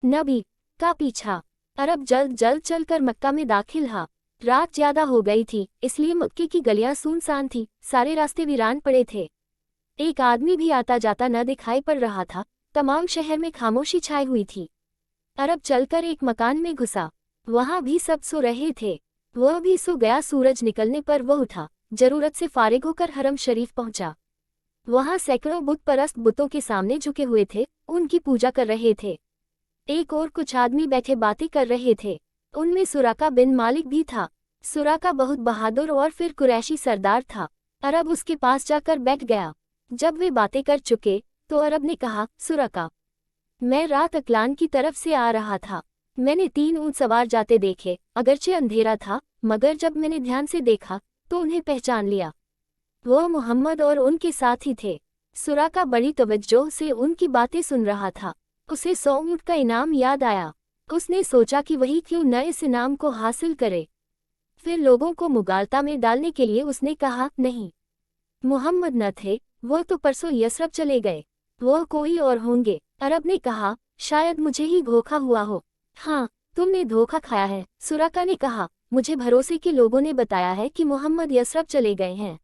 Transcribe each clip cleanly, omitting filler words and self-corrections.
नबी का पीछा। अरब जल्द जल्द चलकर मक्का में दाखिल हा। रात ज्यादा हो गई थी, इसलिए मक्के की गलियां सुनसान थी, सारे रास्ते वीरान पड़े थे। एक आदमी भी आता जाता न दिखाई पड़ रहा था। तमाम शहर में खामोशी छाई हुई थी। अरब चलकर एक मकान में घुसा। वहां भी सब सो रहे थे। वह भी सो गया। सूरज निकलने पर वह उठा, जरूरत से फारिग होकर हरम शरीफ पहुंचा। वहां सैकड़ों बुत परस्त बुतों के सामने झुके हुए थे, उनकी पूजा कर रहे थे। एक और कुछ आदमी बैठे बातें कर रहे थे। उनमें सुराका बिन मालिक भी था। सुराका बहुत बहादुर और फिर कुरैशी सरदार था। अरब उसके पास जाकर बैठ गया। जब वे बातें कर चुके तो अरब ने कहा, सुराका, मैं रात अकलान की तरफ से आ रहा था। मैंने 3 ऊंट सवार जाते देखे, अगरचे अंधेरा था, मगर जब मैंने ध्यान से देखा तो उन्हें पहचान लिया। वह मोहम्मद और उनके साथी थे। सुराका बड़ी तवज्जो से उनकी बातें सुन रहा था। उसे 100 ऊंट का इनाम याद आया। उसने सोचा कि वही क्यों न इस इनाम को हासिल करे। फिर लोगों को मुगालता में डालने के लिए उसने कहा, नहीं, मोहम्मद न थे, वह तो परसों यसरब चले गए। वह कोई और होंगे। अरब ने कहा, शायद मुझे ही धोखा हुआ हो। हाँ, तुमने धोखा खाया है। सुराका ने कहा, मुझे भरोसे के लोगों ने बताया है कि मोहम्मद यसरब चले गए हैं।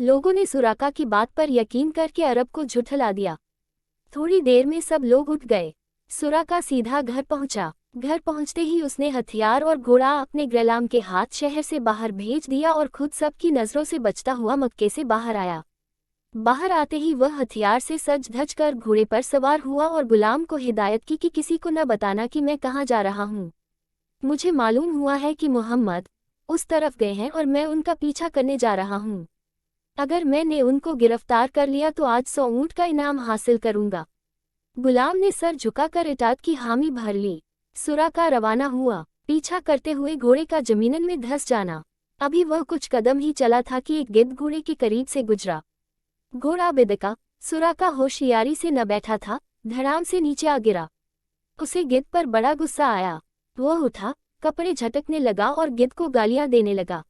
लोगों ने सुराका की बात पर यकीन करके अरब को झुठला दिया। थोड़ी देर में सब लोग उठ गए। सुराका सीधा घर पहुंचा। घर पहुंचते ही उसने हथियार और घोड़ा अपने गुलाम के हाथ शहर से बाहर भेज दिया और खुद सबकी नजरों से बचता हुआ मक्के से बाहर आया। बाहर आते ही वह हथियार से सज धज कर घोड़े पर सवार हुआ और गुलाम को हिदायत की कि किसी को न बताना कि मैं कहाँ जा रहा हूँ। मुझे मालूम हुआ है कि मोहम्मद उस तरफ गए हैं और मैं उनका पीछा करने जा रहा हूँ। अगर मैंने उनको गिरफ्तार कर लिया तो आज 100 ऊंट का इनाम हासिल करूंगा। गुलाम ने सर झुकाकर इताअत की हामी भर ली। सुराका रवाना हुआ, पीछा करते हुए घोड़े का जमीनन में धंस जाना। अभी वह कुछ कदम ही चला था कि एक गिद्ध घोड़े के करीब से गुजरा। घोड़ा बिदका। सुराका होशियारी से न बैठा था, धड़ाम से नीचे आ गिरा। उसे गिद्ध पर बड़ा गुस्सा आया। वह उठा, कपड़े झटकने लगा और गिद्ध को गालियां देने लगा।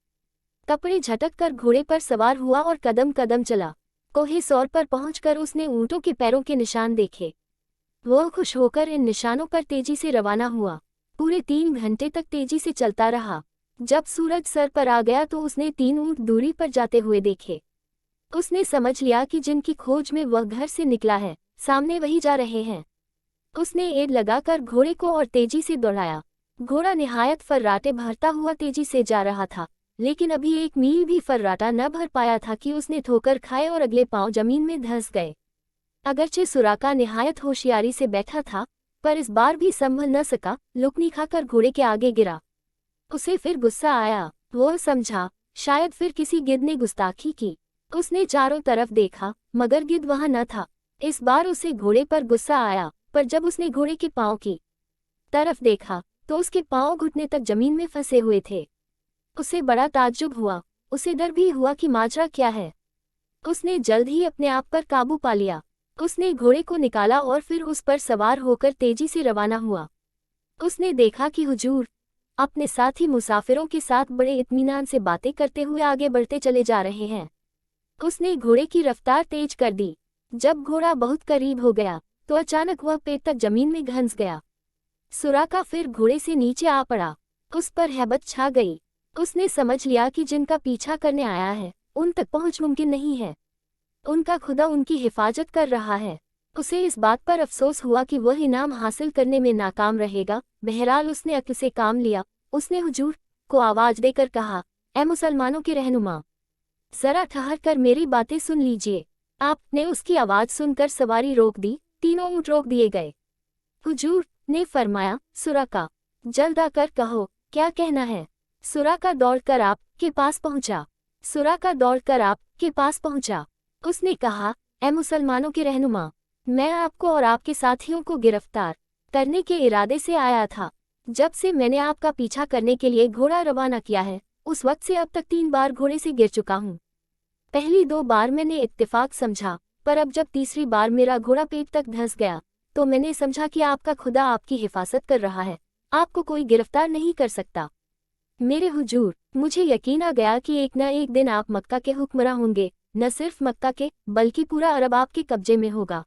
कपड़े झटक कर घोड़े पर सवार हुआ और कदम कदम चला। कोहे सौर पर पहुंचकर उसने ऊंटों के पैरों के निशान देखे। वह खुश होकर इन निशानों पर तेजी से रवाना हुआ। पूरे 3 घंटे तक तेजी से चलता रहा। जब सूरज सर पर आ गया तो उसने 3 ऊंट दूरी पर जाते हुए देखे। उसने समझ लिया कि जिनकी खोज में वह घर से निकला है, सामने वही जा रहे हैं। उसने एड़ लगाकर घोड़े को और तेजी से दौड़ाया। घोड़ा निहायत फर्राटे भरता हुआ तेजी से जा रहा था, लेकिन अभी 1 मील भी फर्राटा न भर पाया था कि उसने ठोकर खाए और अगले पांव जमीन में धंस गए। अगरचे सुराका निहायत होशियारी से बैठा था, पर इस बार भी संभल न सका, लुकनी खाकर घोड़े के आगे गिरा। उसे फिर गुस्सा आया। वह समझा, शायद फिर किसी गिद्ध ने गुस्ताखी की। उसने चारों तरफ देखा, मगर गिद्ध वहां न था। इस बार उसे घोड़े पर गुस्सा आया, पर जब उसने घोड़े के पांव की तरफ देखा तो उसके पांव घुटने तक जमीन में फंसे हुए थे। उसे बड़ा ताज्जुब हुआ। उसे डर भी हुआ कि माजरा क्या है। उसने जल्द ही अपने आप पर काबू पा लिया। उसने घोड़े को निकाला और फिर उस पर सवार होकर तेजी से रवाना हुआ। उसने देखा कि हुजूर अपने साथी मुसाफिरों के साथ बड़े इत्मीनान से बातें करते हुए आगे बढ़ते चले जा रहे हैं। उसने घोड़े की रफ्तार तेज कर दी। जब घोड़ा बहुत करीब हो गया तो अचानक वह पेट तक जमीन में घंस गया। सुराका फिर घोड़े से नीचे आ पड़ा। उस पर हैबत छा गई। उसने समझ लिया कि जिनका पीछा करने आया है उन तक पहुंच मुमकिन नहीं है। उनका खुदा उनकी हिफाजत कर रहा है। उसे इस बात पर अफसोस हुआ कि वह इनाम हासिल करने में नाकाम रहेगा। बहरहाल उसने अक्ल से काम लिया। उसने हुजूर को आवाज देकर कहा, ए मुसलमानों के रहनुमा, जरा ठहर कर मेरी बातें सुन लीजिए। आपने उसकी आवाज सुनकर सवारी रोक दी। तीनों ऊंट रोक दिए गए। हुजूर ने फरमाया, सुराका, जल्द आकर कहो क्या कहना है। सुराका दौड़कर आपके पास पहुंचा। सुराका दौड़कर आपके पास पहुंचा। उसने कहा, ए मुसलमानों के रहनुमा, मैं आपको और आपके साथियों को गिरफ्तार करने के इरादे से आया था। जब से मैंने आपका पीछा करने के लिए घोड़ा रवाना किया है, उस वक्त से अब तक 3 बार घोड़े से गिर चुका हूँ। पहली 2 बार मैंने इत्तेफाक समझा, पर अब जब तीसरी बार मेरा घोड़ा पेट तक धंस गया तो मैंने समझा कि आपका खुदा आपकी हिफाजत कर रहा है। आपको कोई गिरफ्तार नहीं कर सकता। मेरे हुजूर, मुझे यकीन आ गया कि एक न एक दिन आप मक्का के हुक्मरान होंगे। न सिर्फ मक्का के, बल्कि पूरा अरब आपके कब्जे में होगा।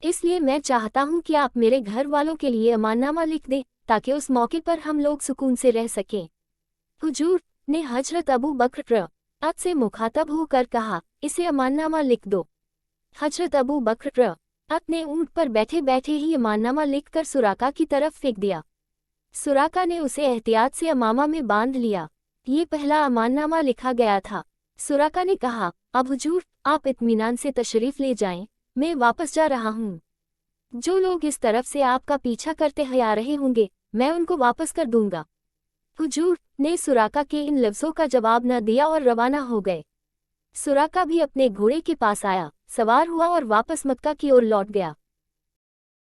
इसलिए मैं चाहता हूँ कि आप मेरे घर वालों के लिए अमाननामा लिख दें, ताकि उस मौके पर हम लोग सुकून से रह सकें। हुजूर ने हजरत अबू बकर से मुखातब होकर कहा, इसे अमाननामा लिख दो। हजरत अबू बकर ने ऊंट पर बैठे बैठे ही अमाननामा लिखकर सुराका की तरफ फेंक दिया। सुराका ने उसे एहतियात से अमामा में बांध लिया। ये पहला अमाननामा लिखा गया था। सुराका ने कहा, अब हुजूर आप इत्मीनान से तशरीफ ले जाएं, मैं वापस जा रहा हूँ। जो लोग इस तरफ से आपका पीछा करते हुए आ रहे होंगे, मैं उनको वापस कर दूंगा। हुजूर ने सुराका के इन लफ्ज़ों का जवाब न दिया और रवाना हो गए। सुराका भी अपने घोड़े के पास आया, सवार हुआ और वापस मक्का की ओर लौट गया।